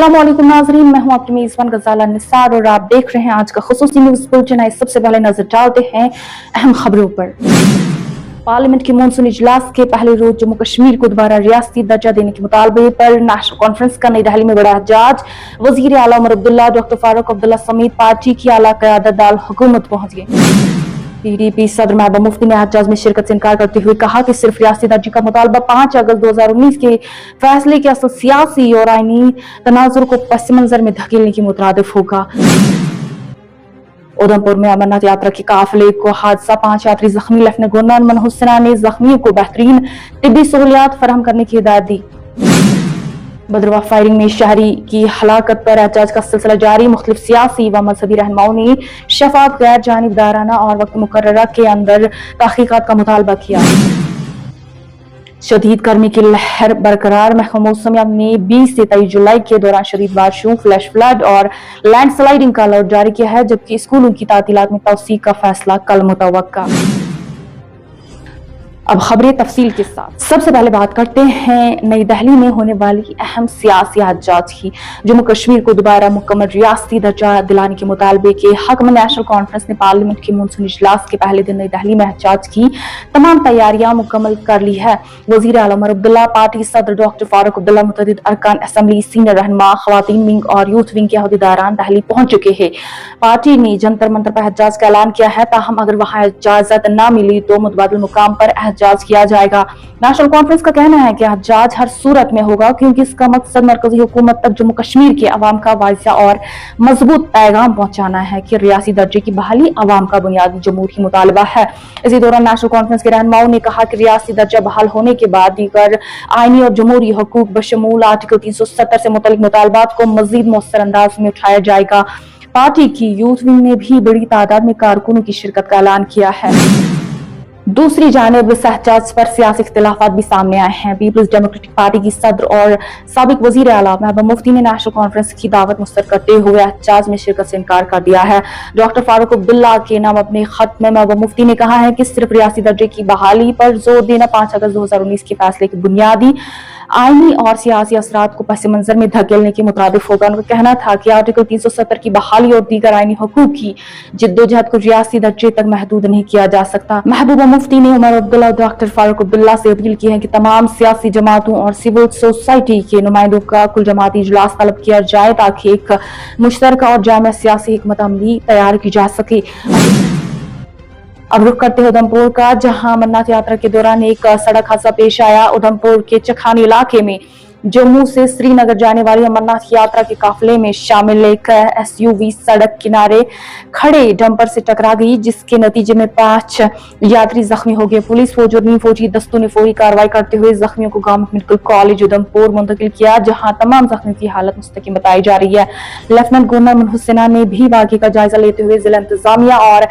अस्सलामुअलैकुम नाज़रीन, मैं हूं आपकी मेज़बान गज़ाला निसार और आप देख रहे हैं आज का खुसूसी न्यूज़ बुलेटिन। सबसे पहले नजर डालते हैं अहम खबरों पर। पार्लियामेंट के मॉनसून इजलास के पहले रोज जम्मू कश्मीर को दोबारा रियासती दर्जा देने के मुतालबे पर नेशनल कॉन्फ्रेंस का नई दिल्ली में बड़ा एहतजाज। वजीर आला उमर अब्दुल्ला, डॉक्टर फारूक अब्दुल्ला समेत पार्टी की आला क़यादत दाल हुकूमत पहुंच गई। पीडीपी सदर महबूबा मुफ्ती ने एहतजाज में शिरकत से इनकार करते हुए कहा कि सिर्फ रियासती दर्जे का मुतालबा 5 अगस्त 2019 के फैसले के असल सियासी और आईनी तनाजुर को पस मंजर में धकेलने के मुतरादिफ होगा। उधमपुर में अमरनाथ यात्रा के काफिले को हादसा, 5 यात्री जख्मी। लेफ्टिनेंट गवर्नर अमन हुसैन ने जख्मियों को बेहतरीन तिब्बी सहूलियात फराहम करने की हिदायत दी। भद्रवाह फायरिंग में शहरी की हलाकत पर एहतजाज का सिलसिला जारी। मुख्तलिफ सियासी व मजहबी रहनुमाओं ने शफाफ, गैर जानिबदाराना और वक्त मुकर्ररा के अंदर तहकीकात का मुतालबा किया। शदीद गर्मी की लहर बरकरार। महकमा मौसमियात ने 20 से 23 जुलाई के दौरान शदीद बारिशों, फ्लैश फ्लड और लैंडस्लाइडिंग का अलर्ट जारी किया है, जबकि स्कूलों की तातीलात में तौसीक का फैसला कल मुतवक्का। अब खबरें तफसील के साथ। सबसे पहले बात करते हैं नई दिल्ली में होने वाली अहम सियासी एहतजाज की। जम्मू कश्मीर को दोबारा मुकम्मल रियासती दर्जा दिलाने के मुतालबे के हक में नेशनल कॉन्फ्रेंस ने पार्लियामेंट के मॉनसून इजलास के पहले दिन नई दिल्ली में एहतजाज की तमाम तैयारियां मुकम्मल कर ली है। वजीर आला उमर अब्दुल्ला, पार्टी सदर डॉक्टर फारूक अब्दुल्ला, मुतअद्दिद अरकान असेंबली, सीनियर रहनुमा, खवातीन विंग और यूथ विंग के अहदेदारान दिल्ली पहुंच चुके हैं। पार्टी ने जंतर मंतर पर एहतजाज का ऐलान किया है, ताहम अगर वहां इजाजत न मिली तो मुतबादिल मुकाम पर एहतजाज किया जाएगा। नेशनल कॉन्फ्रेंस का कहना है कि एहतजाज हर सूरत में होगा, क्योंकि इसका मकसद मरकजी हुकूमत तक जम्मू कश्मीर के अवाम का वाज़ेह और मजबूत पैगाम पहुंचाना है कि रियासी दर्जे की बहाली अवाम का बुनियादी जमहूरी मुतालबा है। इसी दौरान नेशनल कॉन्फ्रेंस के रहनुमाओं ने कहा कि रियासी दर्जा बहाल होने के बाद दीगर आईनी और जमहूरी हकूक बशमूल आर्टिकल 370 से मुतल्लिक मुतालबात को मजीद मौसर अंदाज में उठाया जाएगा। पार्टी की यूथ विंग ने भी बड़ी तादाद में कारकुनों की शिरकत का ऐलान किया है। दूसरी जानिब इस एहतजाज पर सियासी इख्तिलाफात भी सामने आए हैं। पीपल्स डेमोक्रेटिक पार्टी की सदर और साबिक वजीर आला महबूबा मुफ्ती ने नेशनल कॉन्फ्रेंस की दावत मुस्तरद करते हुए एहतजाज में शिरकत से इनकार कर दिया है। डॉक्टर फारूक अब्दुल्ला के नाम अपने खत में महबूबा मुफ्ती ने कहा है कि सिर्फ रियासी दर्जे की बहाली पर जोर देना 5 अगस्त 2019 के फैसले की बुनियादी आईनी और सियासी असरात को पस मंजर में धकेलने के मुताबिक होगा। उनका कहना था कि आर्टिकल 370 की बहाली और दीगर आईनी हकूक की जिद्दोजहद को रियासी दर्जे तक महदूद नहीं किया जा सकता। महबूबा मुफ्ती ने उमर अब्दुल्ला और डॉक्टर फारूक अब्दुल्ला से अपील की है कि तमाम सियासी जमातों और सिविल सोसाइटी के नुमाइंदों का कुल जमाती इजलास तलब किया जाए, ताकि एक मुश्तरका और जामिया सियासी हिकमत अमली तैयार की जा सके। अब रुख करते हैं उधमपुर का, जहां अमरनाथ यात्रा के दौरान एक सड़क हादसा पेश आया। उधमपुर के चखानी इलाके में जम्मू से श्रीनगर जाने वाली अमरनाथ यात्रा के काफिले में शामिल एक एसयूवी सड़क किनारे खड़े डंपर से टकरा गई, जिसके नतीजे में 5 यात्री जख्मी हो गए। पुलिस फौज और नीम फौजी दस्तों ने फौरी कार्रवाई करते हुए जख्मियों को गवर्नमेंट मेडिकल कॉलेज उधमपुर मुंतकिल किया, जहां तमाम जख्मियों की हालत मुस्तकिम बताई जा रही है। लेफ्टिनेंट गवर्नर अमन हुसैन ने भी वाक़े का जायजा लेते हुए जिला इंतजामिया और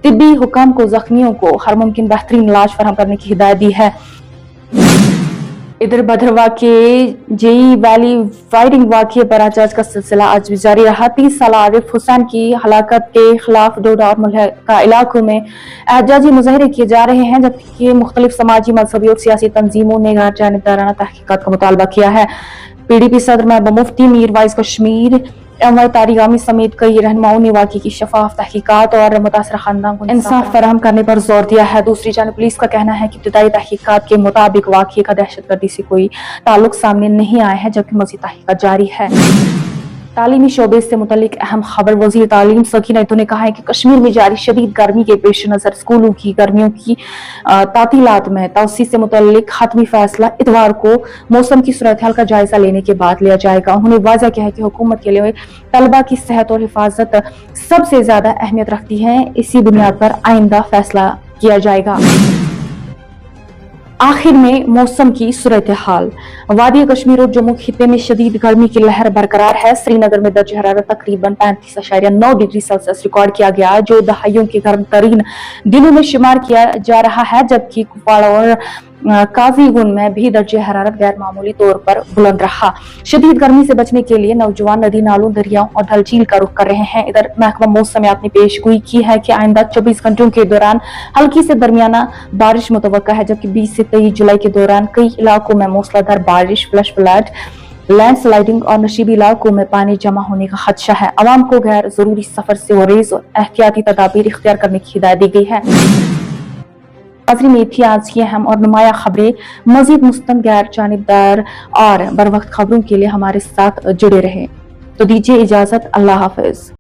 तिब्बी हुकाम को जख्मियों को हर मुमकिन बेहतरीन इलाज फराहम करने की हिदायत दी है। इधर भद्रवाह के जेई वैली फायरिंग वाक़े पर एहतजाज का सिलसिला आज भी जारी रहा। 30 साल आरिफ हुसैन की हलाकत के खिलाफ डोडा और मुल्का इलाकों में एहतजाजी मुजाहरे किए जा रहे हैं, जबकि मुख्तलिफ समाजी, मजहबी और सियासी तंजीमों ने गैर जानिबदाराना तहकीकात का मुतालबा किया है। पीडीपी सदर महबूबा मुफ्ती, मीर वाइस कश्मीर, एमवाई तारिगामी समेत कई रहनुमाओं ने वाक़े की शफाफ तहकीकात और मुतासरा खानदान को इंसाफ फराहम करने पर जोर दिया है। दूसरी जानिब पुलिस का कहना है कि इब्तिदाई तहकीकात के मुताबिक वाक़े का दहशतगर्दी से कोई ताल्लुक सामने नहीं आया है, जबकि मज़ीद तहकीकात जारी है। तालीमी शोबे से मुतल्लिक अहम खबर। वज़ीर तालीम सकीना इतो ने कहा है कि कश्मीर में जारी शदीद गर्मी के पेश नजर स्कूलों की गर्मियों की तातीलात में तौसी से मुतल्लिक हतमी फैसला इतवार को मौसम की सूरत हाल का जायजा लेने के बाद लिया जाएगा। उन्होंने वाज़ह किया है कि हुकूमत के लिए तलबा की सेहत और हिफाजत सबसे ज्यादा अहमियत रखती है। इसी बुनियाद पर आइंदा फैसला किया जाएगा। आखिर में मौसम की सूरत हाल। वादी कश्मीर और जम्मू खिते में शदीद गर्मी की लहर बरकरार है। श्रीनगर में दर्ज हरारत तकरीबन 35.9 डिग्री सेल्सियस रिकॉर्ड किया गया, जो दहाइयों के गर्म तरीन दिनों में शुमार किया जा रहा है, जबकि कुपवाड़ा और काजीगुंड में भी दर्जे हरारत गैर मामूली तौर पर बुलंद रहा। शदीद गर्मी से बचने के लिए नौजवान नदी नालों, दरियाओं और ढल झील का रुख कर रहे हैं। इधर महकमा मौसमियात ने पेशगोई की है कि आइंदा 24 घंटों के दौरान हल्की से दरमियाना बारिश मुतवक्का है, जबकि 20 से 23 जुलाई के दौरान कई इलाकों में मूसलाधार बारिश, फ्लश फ्लड लैंड स्लाइडिंग और नशीबी इलाकों में पानी जमा होने का खदशा है। अवाम को गैर जरूरी सफर से गुरेज और एहतियाती तदाबीर इख्तियार करने की हिदायत दी गई है। नाज़रीन, ये थी आज की अहम और नुमाया खबरें। मजीद मुस्तंद, गैर जानिबदार और बर वक्त खबरों के लिए हमारे साथ जुड़े रहे। तो दीजिए इजाजत, अल्लाह हाफिज।